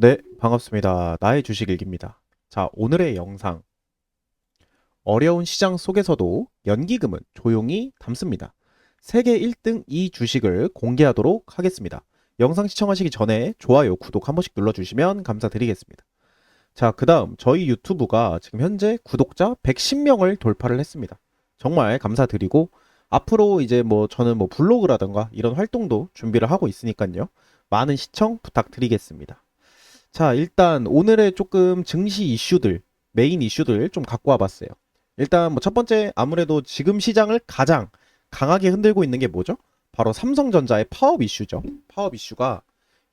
네, 반갑습니다. 나의 주식 일기입니다. 자, 오늘의 영상. 어려운 시장 속에서도 연기금은 조용히 담습니다. 세계 1등 이 주식을 공개하도록 하겠습니다. 영상 시청하시기 전에 좋아요, 구독 한 번씩 눌러주시면 감사드리겠습니다. 자, 그 다음 저희 유튜브가 지금 현재 구독자 110명을 돌파를 했습니다. 정말 감사드리고 앞으로 이제 뭐 저는 뭐 블로그라던가 이런 활동도 준비를 하고 있으니까요. 많은 시청 부탁드리겠습니다. 자, 일단 오늘의 조금 증시 이슈들, 메인 이슈들 좀 갖고 와봤어요. 일단 뭐 첫 번째 아무래도 지금 시장을 가장 강하게 흔들고 있는 게 뭐죠? 바로 삼성전자의 파업 이슈죠. 파업 이슈가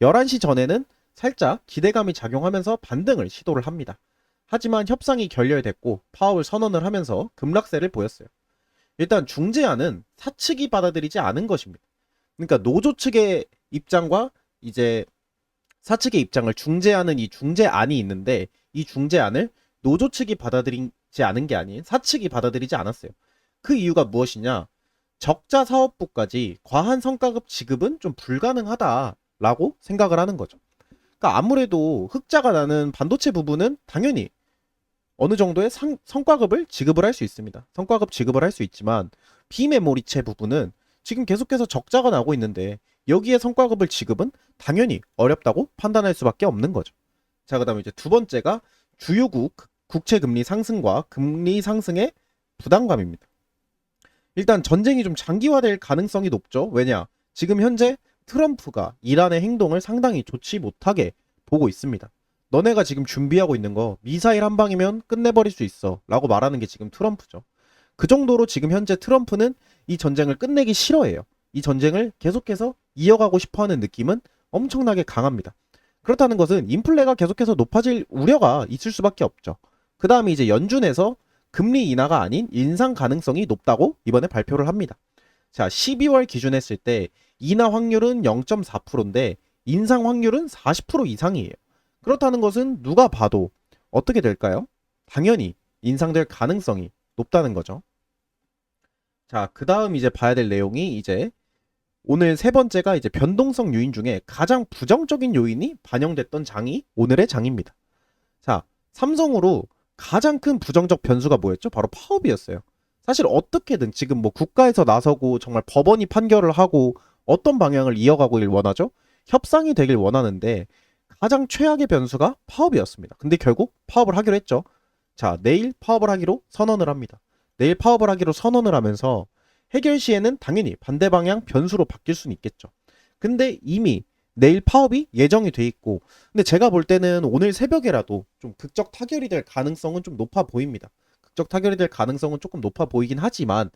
11시 전에는 살짝 기대감이 작용하면서 반등을 시도를 합니다. 하지만 협상이 결렬됐고 파업을 선언을 하면서 급락세를 보였어요. 일단 중재안은 사측이 받아들이지 않은 것입니다. 그러니까 노조 측의 입장과 이제 사측의 입장을 중재하는 이 중재안이 있는데 이 중재안을 노조 측이 받아들이지 않은 게 아닌 사측이 받아들이지 않았어요. 그 이유가 무엇이냐? 적자 사업부까지 과한 성과급 지급은 좀 불가능하다라고 생각을 하는 거죠. 그러니까 아무래도 흑자가 나는 반도체 부분은 당연히 어느 정도의 성과급을 지급을 할 수 있습니다. 성과급 지급을 할 수 있지만 비메모리체 부분은 지금 계속해서 적자가 나고 있는데 여기에 성과급을 지급은 당연히 어렵다고 판단할 수밖에 없는 거죠. 자, 그다음에 이제 두 번째가 주요국 국채 금리 상승과 금리 상승의 부담감입니다. 일단 전쟁이 좀 장기화될 가능성이 높죠. 왜냐? 지금 현재 트럼프가 이란의 행동을 상당히 좋지 못하게 보고 있습니다. 너네가 지금 준비하고 있는 거 미사일 한 방이면 끝내버릴 수 있어 라고 말하는 게 지금 트럼프죠. 그 정도로 지금 현재 트럼프는 이 전쟁을 끝내기 싫어해요. 이 전쟁을 계속해서 이어가고 싶어하는 느낌은 엄청나게 강합니다. 그렇다는 것은 인플레가 계속해서 높아질 우려가 있을 수밖에 없죠. 그 다음에 이제 연준에서 금리 인하가 아닌 인상 가능성이 높다고 이번에 발표를 합니다. 자, 12월 기준했을 때 인하 확률은 0.4%인데 인상 확률은 40% 이상이에요. 그렇다는 것은 누가 봐도 어떻게 될까요? 당연히 인상될 가능성이 높다는 거죠. 자, 그 다음 이제 봐야 될 내용이 이제 오늘 세 번째가 이제 변동성 요인 중에 가장 부정적인 요인이 반영됐던 장이 오늘의 장입니다. 자, 삼성으로 가장 큰 부정적 변수가 뭐였죠? 바로 파업이었어요. 사실 어떻게든 지금 뭐 국가에서 나서고 정말 법원이 판결을 하고 어떤 방향을 이어가길 원하죠? 협상이 되길 원하는데 가장 최악의 변수가 파업이었습니다. 근데 결국 파업을 하기로 했죠. 자, 내일 파업을 하기로 선언을 합니다. 내일 파업을 하기로 선언을 하면서 해결 시에는 당연히 반대 방향 변수로 바뀔 수는 있겠죠. 근데 이미 내일 파업이 예정이 돼 있고, 근데 제가 볼 때는 오늘 새벽에라도 좀 극적 타결이 될 가능성은 좀 높아 보입니다. 극적 타결이 될 가능성은 조금 높아 보이긴 하지만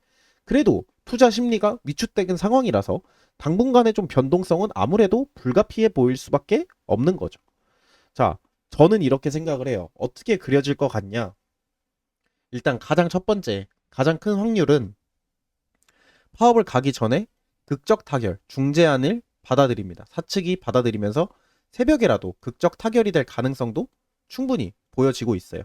그래도 투자 심리가 위축된 상황이라서 당분간의 좀 변동성은 아무래도 불가피해 보일 수밖에 없는 거죠. 자, 저는 이렇게 생각을 해요. 어떻게 그려질 것 같냐? 일단 가장 첫 번째, 가장 큰 확률은 파업을 가기 전에 극적 타결, 중재안을 받아들입니다. 사측이 받아들이면서 새벽에라도 극적 타결이 될 가능성도 충분히 보여지고 있어요.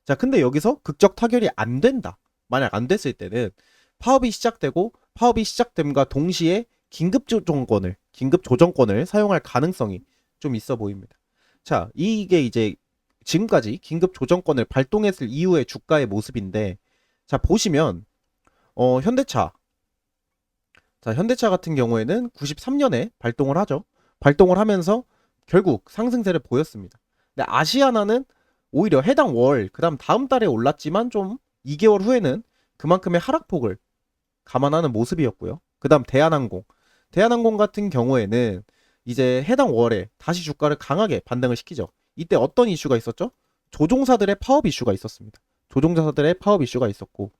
자, 근데 여기서 극적 타결이 안 된다. 만약 안 됐을 때는 파업이 시작되고 파업이 시작됨과 동시에 긴급 조정권을 사용할 가능성이 좀 있어 보입니다. 자, 이게 이제 지금까지 긴급 조정권을 발동했을 이후의 주가의 모습인데, 자, 보시면 현대차, 자, 현대차 같은 경우에는 93년에 발동을 하죠. 발동을 하면서 결국 상승세를 보였습니다. 근데 아시아나는 오히려 해당 월, 다음 달에 올랐지만 좀 2개월 후에는 그만큼의 하락폭을 감안하는 모습이었고요. 그다음 대한항공. 대한항공 같은 경우에는 이제 해당 월에 다시 주가를 강하게 반등을 시키죠. 이때 어떤 이슈가 있었죠? 조종사들의 파업 이슈가 있었습니다. 조종사들의 파업 이슈가 있었고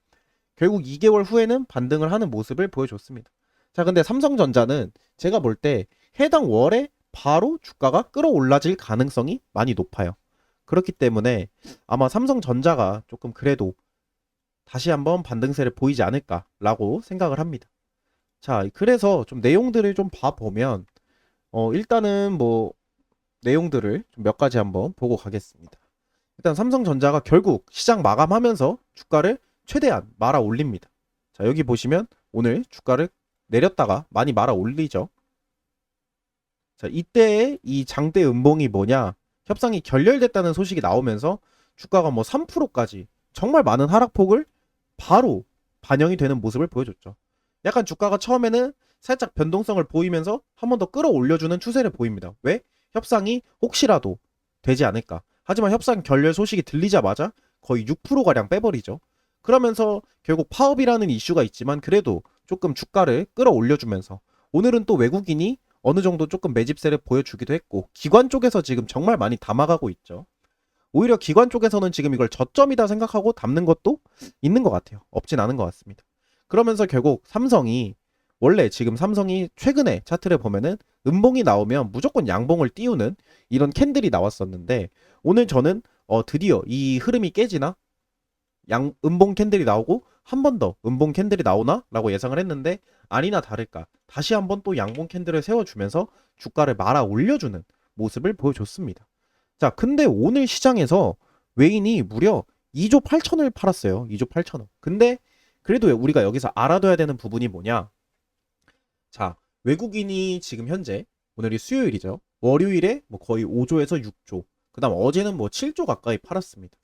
결국 2개월 후에는 반등을 하는 모습을 보여줬습니다. 자, 근데 삼성전자는 제가 볼 때 해당 월에 바로 주가가 끌어올라질 가능성이 많이 높아요. 그렇기 때문에 아마 삼성전자가 조금 그래도 다시 한번 반등세를 보이지 않을까라고 생각을 합니다. 자, 그래서 좀 내용들을 좀 봐보면 일단은 뭐 내용들을 좀 몇 가지 한번 보고 가겠습니다. 일단 삼성전자가 결국 시장 마감하면서 주가를 최대한 말아 올립니다. 자, 여기 보시면 오늘 주가를 내렸다가 많이 말아 올리죠. 자, 이때의 이 장대 음봉이 뭐냐? 협상이 결렬됐다는 소식이 나오면서 주가가 뭐 3%까지 정말 많은 하락폭을 바로 반영이 되는 모습을 보여줬죠. 약간 주가가 처음에는 살짝 변동성을 보이면서 한 번 더 끌어올려주는 추세를 보입니다. 왜? 협상이 혹시라도 되지 않을까. 하지만 협상 결렬 소식이 들리자마자 거의 6%가량 빼버리죠. 그러면서 결국 파업이라는 이슈가 있지만 그래도 조금 주가를 끌어올려주면서 오늘은 또 외국인이 어느 정도 조금 매집세를 보여주기도 했고 기관 쪽에서 지금 정말 많이 담아가고 있죠. 오히려 기관 쪽에서는 지금 이걸 저점이다 생각하고 담는 것도 있는 것 같아요. 없진 않은 것 같습니다. 그러면서 결국 삼성이 원래 지금 삼성이 최근에 차트를 보면은 음봉이 나오면 무조건 양봉을 띄우는 이런 캔들이 나왔었는데 오늘 저는 드디어 이 흐름이 깨지나 음봉 캔들이 나오고 한 번 더 음봉 캔들이 나오나 라고 예상을 했는데 아니나 다를까 다시 한번 또 양봉 캔들을 세워주면서 주가를 말아 올려주는 모습을 보여줬습니다. 자, 근데 오늘 시장에서 외인이 무려 2조 8천을 팔았어요. 2조 8천원. 근데 그래도 우리가 여기서 알아둬야 되는 부분이 뭐냐? 자, 외국인이 지금 현재 오늘이 수요일이죠. 월요일에 뭐 거의 5조에서 6조. 그다음 어제는 뭐 7조 가까이 팔았습니다.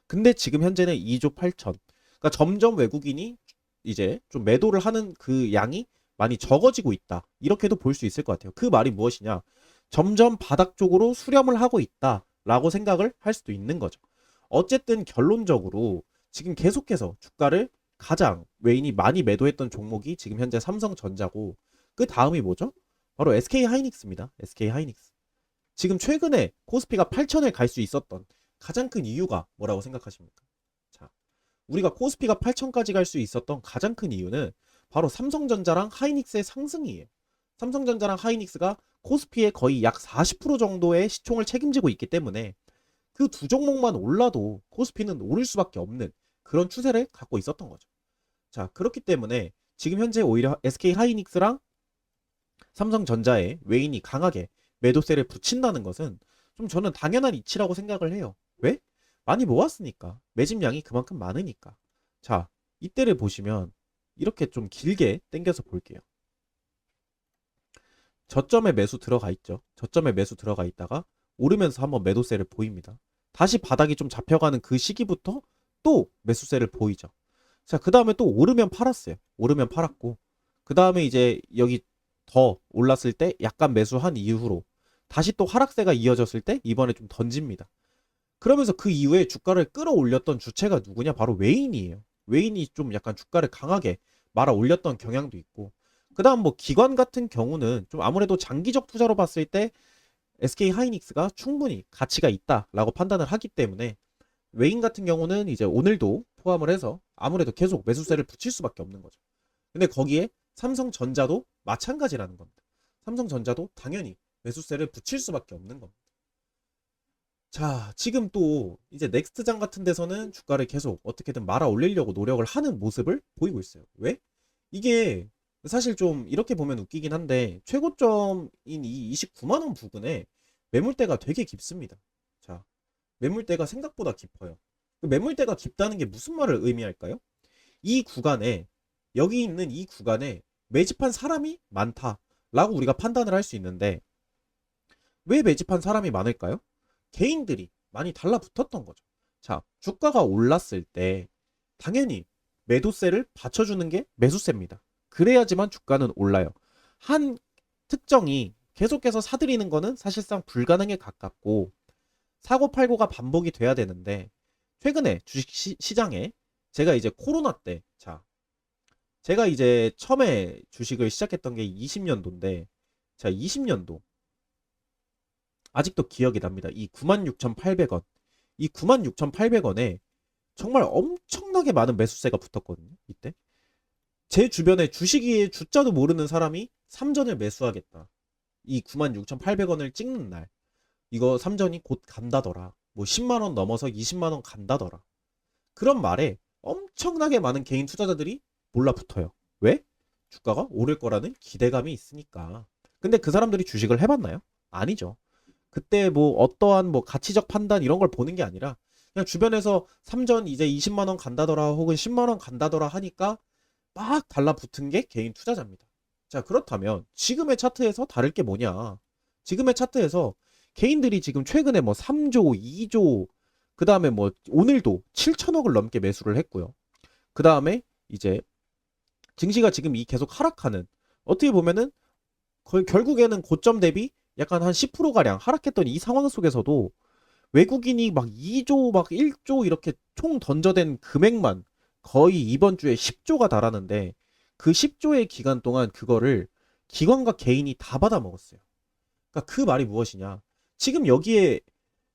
근데 지금 현재는 2조 8천. 그러니까 점점 외국인이 이제 좀 매도를 하는 그 양이 많이 적어지고 있다. 이렇게도 볼 수 있을 것 같아요. 그 말이 무엇이냐? 점점 바닥 쪽으로 수렴을 하고 있다라고 생각을 할 수도 있는 거죠. 어쨌든 결론적으로 지금 계속해서 주가를 가장 외인이 많이 매도했던 종목이 지금 현재 삼성전자고 그 다음이 뭐죠? 바로 SK하이닉스입니다. SK하이닉스. 지금 최근에 코스피가 8천을 갈 수 있었던 가장 큰 이유가 뭐라고 생각하십니까? 자, 우리가 코스피가 8천까지 갈 수 있었던 가장 큰 이유는 바로 삼성전자랑 하이닉스의 상승이에요. 삼성전자랑 하이닉스가 코스피의 거의 약 40% 정도의 시총을 책임지고 있기 때문에 그 두 종목만 올라도 코스피는 오를 수밖에 없는 그런 추세를 갖고 있었던 거죠. 자, 그렇기 때문에 지금 현재 오히려 SK하이닉스랑 삼성전자에 외인이 강하게 매도세를 붙인다는 것은 좀 저는 당연한 이치라고 생각을 해요. 왜? 많이 모았으니까. 매집량이 그만큼 많으니까. 자, 이때를 보시면 이렇게 좀 길게 당겨서 볼게요. 저점에 매수 들어가 있죠. 저점에 매수 들어가 있다가 오르면서 한번 매도세를 보입니다. 다시 바닥이 좀 잡혀가는 그 시기부터 또 매수세를 보이죠. 자, 그 다음에 또 오르면 팔았어요. 오르면 팔았고 그 다음에 이제 여기 더 올랐을 때 약간 매수한 이후로 다시 또 하락세가 이어졌을 때 이번에 좀 던집니다. 그러면서 그 이후에 주가를 끌어올렸던 주체가 누구냐? 바로 외인이에요. 외인이 좀 약간 주가를 강하게 말아 올렸던 경향도 있고 그 다음 뭐 기관 같은 경우는 좀 아무래도 장기적 투자로 봤을 때 SK하이닉스가 충분히 가치가 있다라고 판단을 하기 때문에 외인 같은 경우는 이제 오늘도 포함을 해서 아무래도 계속 매수세를 붙일 수밖에 없는 거죠. 근데 거기에 삼성전자도 마찬가지라는 겁니다. 삼성전자도 당연히 매수세를 붙일 수밖에 없는 겁니다. 자, 지금 또 이제 넥스트장 같은 데서는 주가를 계속 어떻게든 말아 올리려고 노력을 하는 모습을 보이고 있어요. 왜? 이게 사실 좀 이렇게 보면 웃기긴 한데 최고점인 이 29만 원 부근에 매물대가 되게 깊습니다. 자, 매물대가 생각보다 깊어요. 그 매물대가 깊다는 게 무슨 말을 의미할까요? 이 구간에 여기 있는 이 구간에 매집한 사람이 많다라고 우리가 판단을 할 수 있는데 왜 매집한 사람이 많을까요? 개인들이 많이 달라붙었던 거죠. 자, 주가가 올랐을 때 당연히 매도세를 받쳐주는 게 매수세입니다. 그래야지만 주가는 올라요. 한 특정이 계속해서 사들이는 거는 사실상 불가능에 가깝고 사고팔고가 반복이 돼야 되는데 최근에 주식 시장에 제가 이제 코로나 때 제가 이제 처음에 주식을 시작했던 게 20년도인데 자 20년도 아직도 기억이 납니다. 이 96,800원 이 96,800원에 정말 엄청나게 많은 매수세가 붙었거든요. 이때 제 주변에 주식의 주자도 모르는 사람이 삼전을 매수하겠다. 이 96,800원을 찍는 날 이거 삼전이 곧 간다더라. 뭐 10만원 넘어서 20만원 간다더라. 그런 말에 엄청나게 많은 개인 투자자들이 몰라붙어요. 왜? 주가가 오를 거라는 기대감이 있으니까. 근데 그 사람들이 주식을 해봤나요? 아니죠. 그때 뭐 어떠한 뭐 가치적 판단 이런 걸 보는 게 아니라 그냥 주변에서 삼전 이제 20만원 간다더라 혹은 10만원 간다더라 하니까 막 달라붙은 게 개인 투자자입니다. 자, 그렇다면 지금의 차트에서 다를 게 뭐냐? 지금의 차트에서 개인들이 지금 최근에 뭐 3조, 2조, 그 다음에 뭐 오늘도 7천억을 넘게 매수를 했고요. 그 다음에 이제 증시가 지금 이 계속 하락하는, 어떻게 보면은 거의 결국에는 고점 대비 약간 한 10%가량 하락했던 이 상황 속에서도 외국인이 막 2조 막 1조 이렇게 총 던져댄 금액만 거의 이번 주에 10조가 달하는데, 그 10조의 기간 동안 그거를 기관과 개인이 다 받아먹었어요. 그러니까 그 말이 무엇이냐? 지금 여기에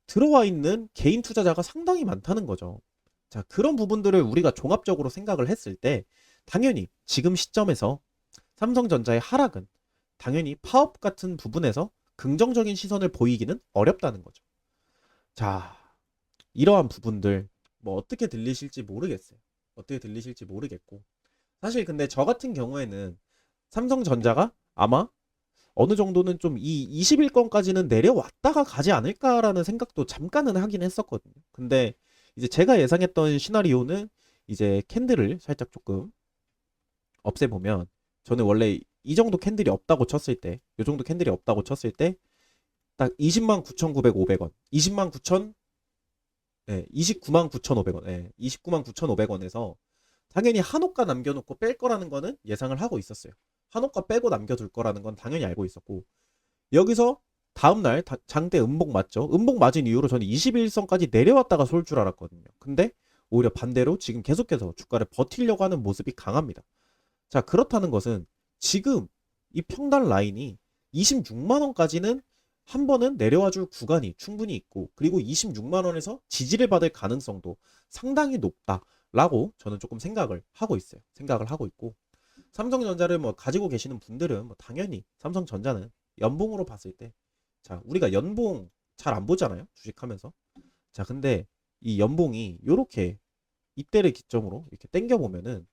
들어와 있는 개인 투자자가 상당히 많다는 거죠. 자, 그런 부분들을 우리가 종합적으로 생각을 했을 때 당연히 지금 시점에서 삼성전자의 하락은 당연히 파업 같은 부분에서 긍정적인 시선을 보이기는 어렵다는 거죠. 자, 이러한 부분들 뭐 어떻게 들리실지 모르겠어요. 어떻게 들리실지 모르겠고. 사실 근데 저 같은 경우에는 삼성전자가 아마 어느 정도는 좀 이 21건까지는 내려왔다가 가지 않을까라는 생각도 잠깐은 하긴 했었거든요. 근데 이제 제가 예상했던 시나리오는 이제 캔들을 살짝 조금 없애보면, 저는 원래 이 정도 캔들이 없다고 쳤을 때, 이 정도 캔들이 없다고 쳤을 때 딱 20만 9,900원, 20만 9천, 예, 29만 9,500원, 예, 29만 9,500원에서 당연히 한옥가 남겨놓고 뺄 거라는 거는 예상을 하고 있었어요. 한옥가 빼고 남겨둘 거라는 건 당연히 알고 있었고, 여기서 다음날 장대 음봉 맞죠? 음봉 맞은 이후로 저는 21선까지 내려왔다가 쏠 줄 알았거든요. 근데 오히려 반대로 지금 계속해서 주가를 버티려고 하는 모습이 강합니다. 자, 그렇다는 것은 지금 이 평단 라인이 26만 원까지는 한 번은 내려와 줄 구간이 충분히 있고, 그리고 26만 원에서 지지를 받을 가능성도 상당히 높다라고 저는 조금 생각을 하고 있어요. 생각을 하고 있고, 삼성전자를 뭐 가지고 계시는 분들은 뭐 당연히 삼성전자는 연봉으로 봤을 때, 자, 우리가 연봉 잘 안 보잖아요, 주식하면서. 자, 근데 이 연봉이 요렇게 이때를 기점으로 이렇게 땡겨 보면은,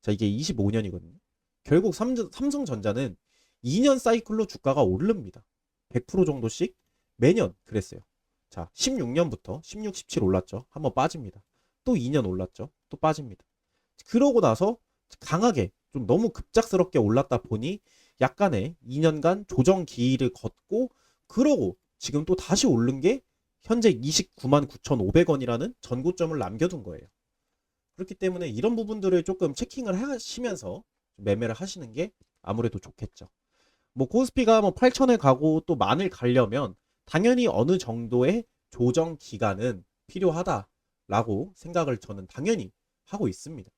자, 이게 25년이거든요. 결국 삼성전자는 2년 사이클로 주가가 오릅니다. 100% 정도씩 매년 그랬어요. 자, 16년부터 16, 17 올랐죠. 한번 빠집니다. 또 2년 올랐죠. 또 빠집니다. 그러고 나서 강하게 좀 너무 급작스럽게 올랐다 보니 약간의 2년간 조정 기일을 걷고, 그러고 지금 또 다시 오른 게 현재 29만 9,500원이라는 전고점을 남겨둔 거예요. 그렇기 때문에 이런 부분들을 조금 체킹을 하시면서 매매를 하시는 게 아무래도 좋겠죠. 뭐 코스피가 뭐 8천을 가고 또 만을 가려면 당연히 어느 정도의 조정 기간은 필요하다라고 생각을 저는 당연히 하고 있습니다.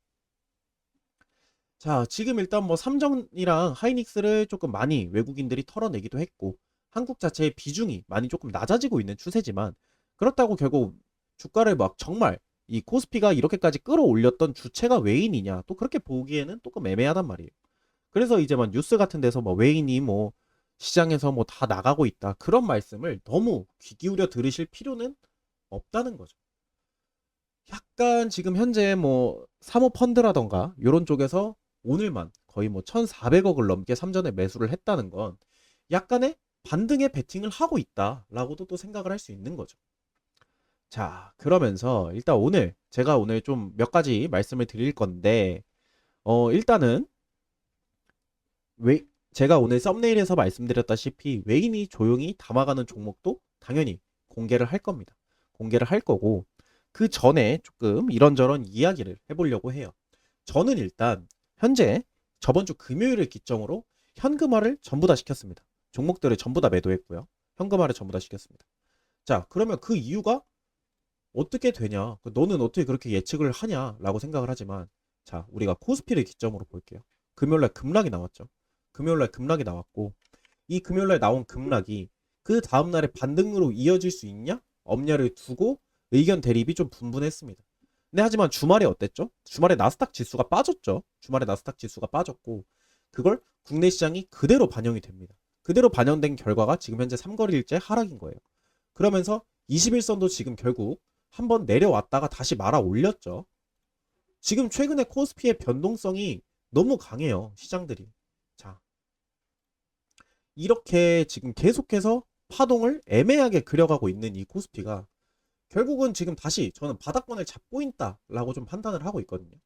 자, 지금 일단 뭐 삼성이랑 하이닉스를 조금 많이 외국인들이 털어내기도 했고, 한국 자체의 비중이 많이 조금 낮아지고 있는 추세지만, 그렇다고 결국 주가를 막 정말 이 코스피가 이렇게까지 끌어올렸던 주체가 외인이냐, 또 그렇게 보기에는 조금 애매하단 말이에요. 그래서 이제 막 뉴스 같은 데서 뭐 외인이 뭐 시장에서 뭐 다 나가고 있다, 그런 말씀을 너무 귀 기울여 들으실 필요는 없다는 거죠. 약간 지금 현재 뭐 사모펀드라던가 이런 쪽에서 오늘만 거의 뭐 1,400억을 넘게 삼전에 매수를 했다는 건 약간의 반등의 베팅을 하고 있다라고도 또 생각을 할 수 있는 거죠. 자, 그러면서 일단 오늘 제가 오늘 좀 몇 가지 말씀을 드릴 건데, 일단은 왜 제가 오늘 썸네일에서 말씀드렸다시피 외인이 조용히 담아가는 종목도 당연히 공개를 할 겁니다. 공개를 할 거고, 그 전에 조금 이런저런 이야기를 해보려고 해요. 저는 일단 현재 저번 주 금요일을 기점으로 현금화를 전부 다 시켰습니다. 종목들을 전부 다 매도했고요. 현금화를 전부 다 시켰습니다. 자, 그러면 그 이유가 어떻게 되냐? 너는 어떻게 그렇게 예측을 하냐라고 생각을 하지만, 자, 우리가 코스피를 기점으로 볼게요. 금요일날 급락이 나왔죠. 금요일날 급락이 나왔고, 이 금요일날 나온 급락이 그 다음날의 반등으로 이어질 수 있냐 없냐를 두고 의견 대립이 좀 분분했습니다. 근데 하지만 주말에 어땠죠? 주말에 나스닥 지수가 빠졌죠. 주말에 나스닥 지수가 빠졌고, 그걸 국내 시장이 그대로 반영이 됩니다. 그대로 반영된 결과가 지금 현재 3거리일째 하락인 거예요. 그러면서 21선도 지금 결국 한번 내려왔다가 다시 말아 올렸죠. 지금 최근에 코스피의 변동성이 너무 강해요, 시장들이. 자, 이렇게 지금 계속해서 파동을 애매하게 그려가고 있는 이 코스피가 결국은 지금 다시 저는 바닥권을 잡고 있다라고 좀 판단을 하고 있거든요.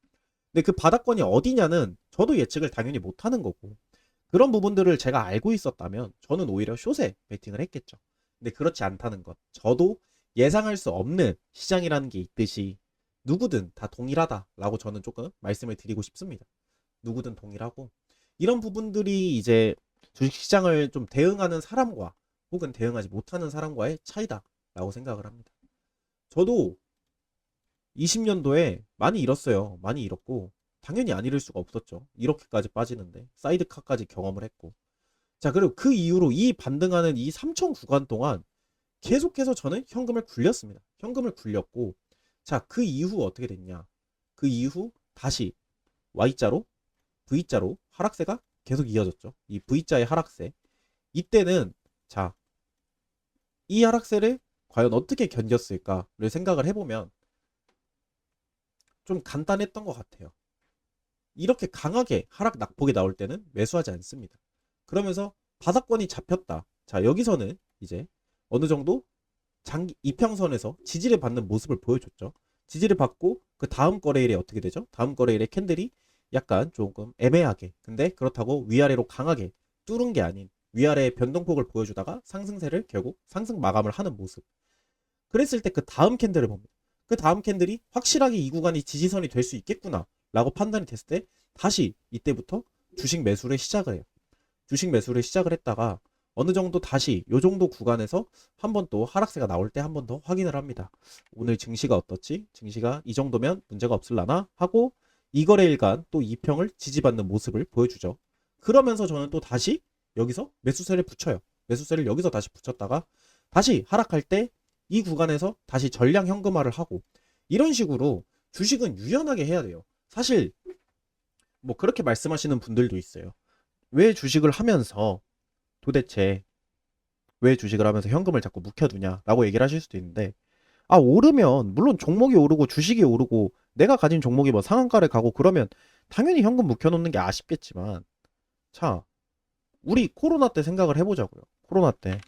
근데 그 바닥권이 어디냐는 저도 예측을 당연히 못하는 거고, 그런 부분들을 제가 알고 있었다면 저는 오히려 숏에 베팅을 했겠죠. 근데 그렇지 않다는 것. 저도 예상할 수 없는 시장이라는 게 있듯이 누구든 다 동일하다라고 저는 조금 말씀을 드리고 싶습니다. 누구든 동일하고 이런 부분들이 이제 주식시장을 좀 대응하는 사람과 혹은 대응하지 못하는 사람과의 차이다라고 생각을 합니다. 저도 20년도에 많이 잃었어요. 많이 잃었고 당연히 안 잃을 수가 없었죠. 이렇게까지 빠지는데 사이드카까지 경험을 했고 자 그리고 그 이후로 이 반등하는 이 3천 구간 동안 계속해서 저는 현금을 굴렸습니다. 현금을 굴렸고 자 그 이후 어떻게 됐냐 그 이후 다시 Y자로 V자로 하락세가 계속 이어졌죠. 이 V자의 하락세 이때는 자 이 하락세를 과연 어떻게 견뎠을까를 생각을 해보면 좀 간단했던 것 같아요. 이렇게 강하게 하락 낙폭이 나올 때는 매수하지 않습니다. 그러면서 바닥권이 잡혔다. 자 여기서는 이제 어느 정도 장기 이평선에서 지지를 받는 모습을 보여줬죠. 지지를 받고 그 다음 거래일에 어떻게 되죠? 다음 거래일에 캔들이 약간 조금 애매하게 근데 그렇다고 위아래로 강하게 뚫은 게 아닌 위아래의 변동폭을 보여주다가 상승세를 결국 상승 마감을 하는 모습. 그랬을 때 그 다음 캔들을 봅니다. 그 다음 캔들이 확실하게 이 구간이 지지선이 될 수 있겠구나 라고 판단이 됐을 때 다시 이때부터 주식 매수를 시작을 해요. 주식 매수를 시작을 했다가 어느 정도 다시 요 정도 구간에서 한 번 또 하락세가 나올 때 한 번 더 확인을 합니다. 오늘 증시가 어떻지? 증시가 이 정도면 문제가 없을라나? 하고 이 거래일간 또 2평을 지지받는 모습을 보여주죠. 그러면서 저는 또 다시 여기서 매수세를 붙여요. 매수세를 여기서 다시 붙였다가 다시 하락할 때 이 구간에서 다시 전량 현금화를 하고 이런 식으로 주식은 유연하게 해야 돼요. 사실 뭐 그렇게 말씀하시는 분들도 있어요. 왜 주식을 하면서 도대체 왜 주식을 하면서 현금을 자꾸 묵혀두냐라고 얘기를 하실 수도 있는데 아 오르면 물론 종목이 오르고 주식이 오르고 내가 가진 종목이 뭐 상한가를 가고 그러면 당연히 현금 묵혀놓는 게 아쉽겠지만 자 우리 코로나 때 생각을 해보자고요. 코로나 때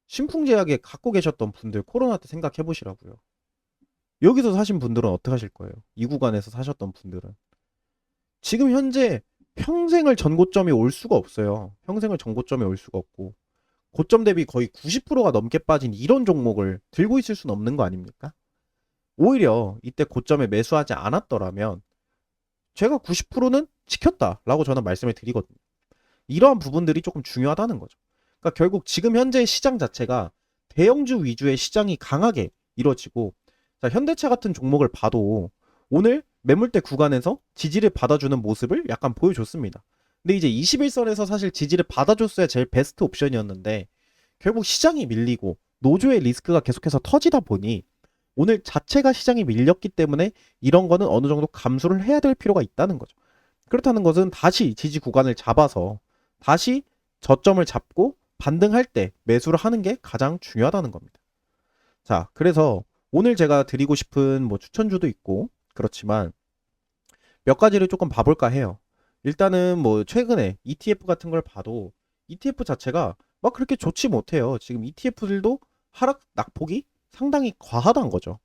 신풍제약에 갖고 계셨던 분들 코로나 때 생각해 보시라고요. 여기서 사신 분들은 어떻게 하실 거예요? 이 구간에서 사셨던 분들은 지금 현재 평생을 전고점이 올 수가 없어요. 평생을 전고점이 올 수가 없고 고점 대비 거의 90%가 넘게 빠진 이런 종목을 들고 있을 수는 없는 거 아닙니까? 오히려 이때 고점에 매수하지 않았더라면 제가 90%는 지켰다라고 저는 말씀을 드리거든요. 이러한 부분들이 조금 중요하다는 거죠. 그러니까 결국 지금 현재 시장 자체가 대형주 위주의 시장이 강하게 이루어지고 자, 현대차 같은 종목을 봐도 오늘 매물대 구간에서 지지를 받아주는 모습을 약간 보여줬습니다. 근데 이제 21선에서 사실 지지를 받아줬어야 제일 베스트 옵션이었는데 결국 시장이 밀리고 노조의 리스크가 계속해서 터지다 보니 오늘 자체가 시장이 밀렸기 때문에 이런 거는 어느 정도 감수를 해야 될 필요가 있다는 거죠. 그렇다는 것은 다시 지지 구간을 잡아서 다시 저점을 잡고 반등할 때 매수를 하는 게 가장 중요하다는 겁니다. 자, 그래서 오늘 제가 드리고 싶은 뭐 추천주도 있고 그렇지만 몇 가지를 조금 봐볼까 해요. 일단은 뭐 최근에 ETF 같은 걸 봐도 ETF 자체가 막 그렇게 좋지 못해요. 지금 ETF들도 하락 낙폭이 상당히 과하다는 거죠.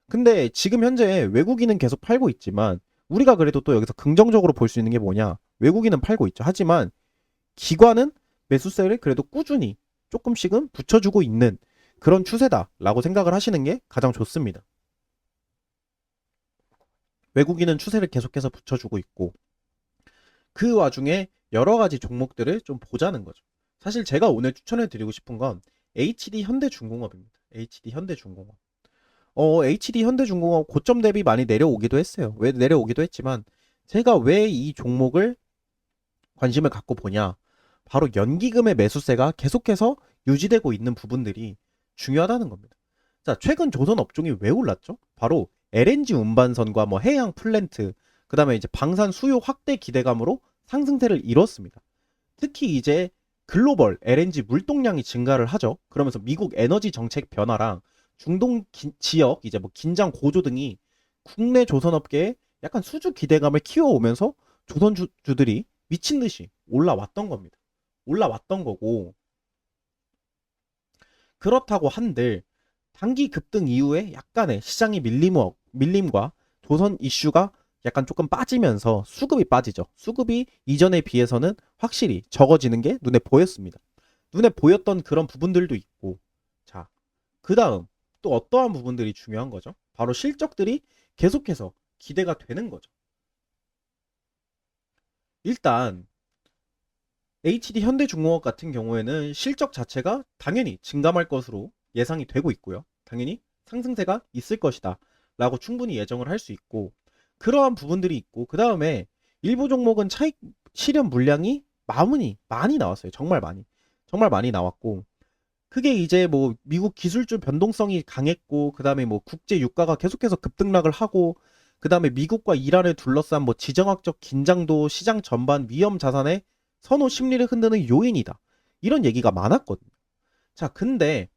근데 지금 현재 외국인은 계속 팔고 있지만 우리가 그래도 또 여기서 긍정적으로 볼 수 있는 게 뭐냐? 외국인은 팔고 있죠. 하지만 기관은 매수세를 그래도 꾸준히 조금씩은 붙여주고 있는 그런 추세다라고 생각을 하시는 게 가장 좋습니다. 외국인은 추세를 계속해서 붙여주고 있고 그 와중에 여러 가지 종목들을 좀 보자는 거죠. 사실 제가 오늘 추천해 드리고 싶은 건 HD 현대중공업입니다. HD 현대중공업. HD 현대중공업 고점 대비 많이 내려오기도 했어요. 왜 내려오기도 했지만 제가 왜 이 종목을 관심을 갖고 보냐? 바로 연기금의 매수세가 계속해서 유지되고 있는 부분들이 중요하다는 겁니다. 자, 최근 조선 업종이 왜 올랐죠? 바로 LNG 운반선과 뭐 해양 플랜트, 그다음에 이제 방산 수요 확대 기대감으로 상승세를 이뤘습니다. 특히 이제 글로벌 LNG 물동량이 증가를 하죠. 그러면서 미국 에너지 정책 변화랑 중동 지역 이제 뭐 긴장 고조 등이 국내 조선업계에 약간 수주 기대감을 키워오면서 조선주들이 미친 듯이 올라왔던 겁니다. 올라왔던 거고 그렇다고 한들 단기 급등 이후에 약간의 시장의 밀림과 조선 이슈가 약간 조금 빠지면서 수급이 빠지죠. 수급이 이전에 비해서는 확실히 적어지는 게 눈에 보였습니다. 눈에 보였던 그런 부분들도 있고. 자, 그 다음 또 어떠한 부분들이 중요한 거죠? 바로 실적들이 계속해서 기대가 되는 거죠. 일단 HD 현대중공업 같은 경우에는 실적 자체가 당연히 증감할 것으로 예상이 되고 있고요. 당연히 상승세가 있을 것이다 라고 충분히 예정을 할 수 있고, 그러한 부분들이 있고, 그 다음에 일부 종목은 차익 실현 물량이 많이 나왔어요. 정말 많이 나왔고, 그게 이제 뭐 미국 기술주 변동성이 강했고, 그 다음에 뭐 국제 유가가 계속해서 급등락을 하고, 그 다음에 미국과 이란을 둘러싼 뭐 지정학적 긴장도 시장 전반 위험 자산의 선호 심리를 흔드는 요인이다, 이런 얘기가 많았거든요. 자, 근데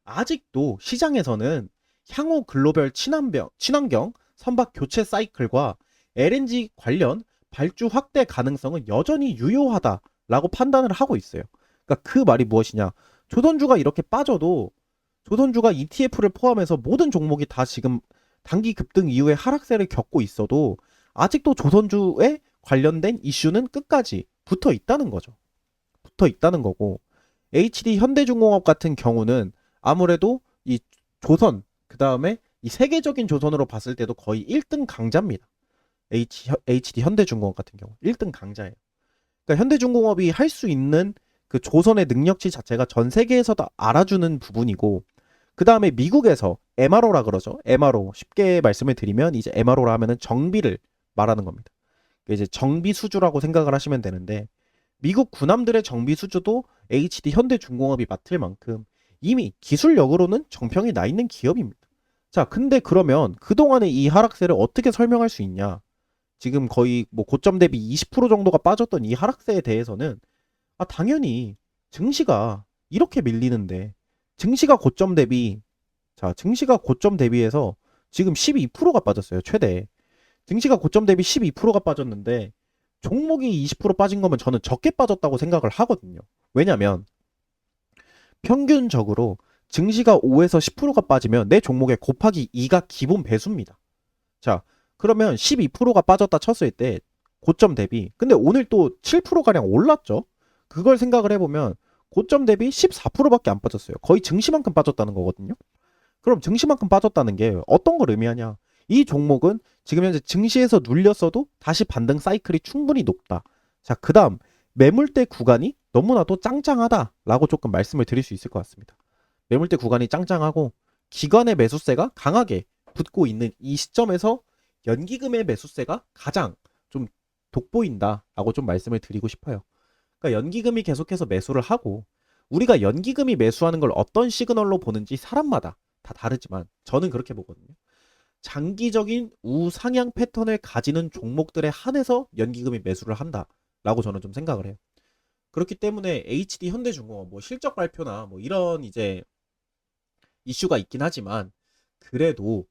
아직도 시장에서는 향후 글로벌 친환경 선박 교체 사이클과 LNG 관련 발주 확대 가능성은 여전히 유효하다라고 판단을 하고 있어요. 그러니까 그 말이 무엇이냐? 조선주가 이렇게 빠져도, 조선주가 ETF를 포함해서 모든 종목이 다 지금 단기 급등 이후에 하락세를 겪고 있어도 아직도 조선주에 관련된 이슈는 끝까지 붙어 있다는 거죠. 붙어 있다는 거고, HD 현대중공업 같은 경우는 아무래도 이 조선, 그 다음에 이 세계적인 조선으로 봤을 때도 거의 1등 강자입니다. HD 현대중공업 같은 경우 1등 강자예요. 그러니까 현대중공업이 할 수 있는 그 조선의 능력치 자체가 전 세계에서도 알아주는 부분이고, 그 다음에 미국에서 MRO라 그러죠. MRO 쉽게 말씀을 드리면 이제 MRO라 하면은 정비를 말하는 겁니다. 이제 정비 수주라고 생각을 하시면 되는데, 미국 군함들의 정비 수주도 HD 현대중공업이 맡을 만큼 이미 기술력으로는 정평이 나 있는 기업입니다. 자, 근데 그러면 그동안의 이 하락세를 어떻게 설명할 수 있냐? 지금 거의 뭐 고점 대비 20% 정도가 빠졌던 이 하락세에 대해서는, 당연히 증시가 이렇게 밀리는데, 증시가 고점 대비, 증시가 고점 대비해서 지금 12%가 빠졌어요, 최대. 증시가 고점 대비 12%가 빠졌는데 종목이 20% 빠진 거면 저는 적게 빠졌다고 생각을 하거든요. 왜냐면 평균적으로 증시가 5에서 10%가 빠지면 내 종목의 곱하기 2가 기본 배수입니다. 자, 그러면 12%가 빠졌다 쳤을 때 고점 대비, 근데 오늘 또 7%가량 올랐죠. 그걸 생각을 해보면 고점 대비 14%밖에 안 빠졌어요. 거의 증시만큼 빠졌다는 거거든요. 그럼 증시만큼 빠졌다는 게 어떤 걸 의미하냐? 이 종목은 지금 현재 증시에서 눌렸어도 다시 반등 사이클이 충분히 높다. 자, 그 다음 매물대 구간이 너무나도 짱짱하다라고 조금 말씀을 드릴 수 있을 것 같습니다. 매물대 구간이 짱짱하고 기관의 매수세가 강하게 붙고 있는 이 시점에서 연기금의 매수세가 가장 좀 돋보인다라고 좀 말씀을 드리고 싶어요. 그러니까 연기금이 계속해서 매수를 하고, 우리가 연기금이 매수하는 걸 어떤 시그널로 보는지 사람마다 다 다르지만 저는 그렇게 보거든요. 장기적인 우상향 패턴을 가지는 종목들에 한해서 연기금이 매수를 한다라고 저는 좀 생각을 해요. 그렇기 때문에 HD 현대중공업 뭐 실적 발표나 뭐 이런 이제 이슈가 있긴 하지만, 그래도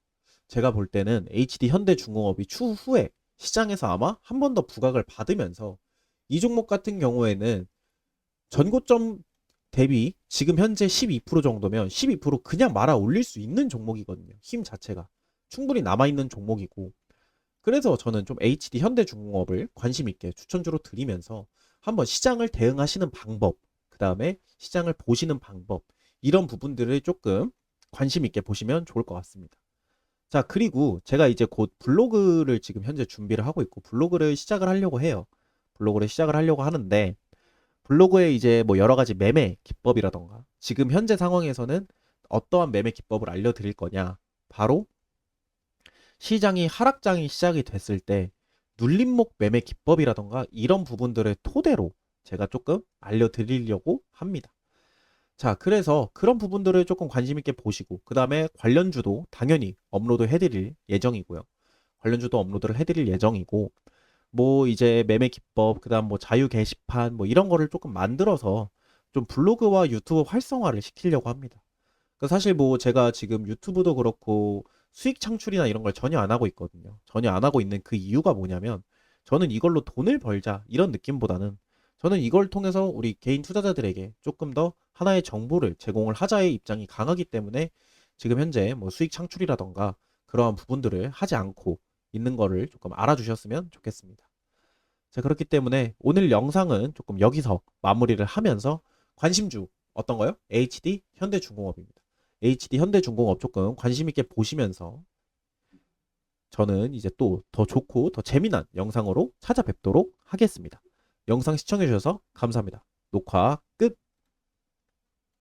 제가 볼 때는 HD 현대중공업이 추후에 시장에서 아마 한 번 더 부각을 받으면서 이 종목 같은 경우에는 전고점 대비 지금 현재 12% 정도면 12% 그냥 말아 올릴 수 있는 종목이거든요. 힘 자체가 충분히 남아있는 종목이고, 그래서 저는 좀 HD 현대중공업을 관심 있게 추천주로 드리면서 한번 시장을 대응하시는 방법, 그 다음에 시장을 보시는 방법, 이런 부분들을 조금 관심 있게 보시면 좋을 것 같습니다. 자, 그리고 제가 이제 곧 블로그를 지금 현재 준비를 하고 있고 블로그를 시작을 하려고 해요. 블로그를 시작을 하려고 하는데, 블로그에 이제 뭐 여러 가지 매매 기법이라던가 지금 현재 상황에서는 어떠한 매매 기법을 알려드릴 거냐, 바로 시장이 하락장이 시작이 됐을 때 눌림목 매매 기법이라던가 이런 부분들을 토대로 제가 조금 알려드리려고 합니다. 자, 그래서 그런 부분들을 조금 관심 있게 보시고, 그 다음에 관련주도 당연히 업로드 해드릴 예정이고요. 관련주도 업로드를 해드릴 예정이고, 뭐 이제 매매 기법, 그 다음 뭐 자유 게시판 뭐 이런 거를 조금 만들어서 좀 블로그와 유튜브 활성화를 시키려고 합니다. 그러니까 사실 뭐 제가 지금 유튜브도 그렇고 수익 창출이나 이런 걸 전혀 안 하고 있거든요. 전혀 안 하고 있는 그 이유가 뭐냐면, 저는 이걸로 돈을 벌자 이런 느낌보다는 저는 이걸 통해서 우리 개인 투자자들에게 조금 더 하나의 정보를 제공을 하자의 입장이 강하기 때문에 지금 현재 뭐 수익 창출이라던가 그러한 부분들을 하지 않고 있는 거를 조금 알아주셨으면 좋겠습니다. 자, 그렇기 때문에 오늘 영상은 조금 여기서 마무리를 하면서 관심주 어떤 거요? HD 현대중공업입니다. HD 현대중공업 조금 관심 있게 보시면서 저는 이제 또 더 좋고 더 재미난 영상으로 찾아뵙도록 하겠습니다. 영상 시청해주셔서 감사합니다. 녹화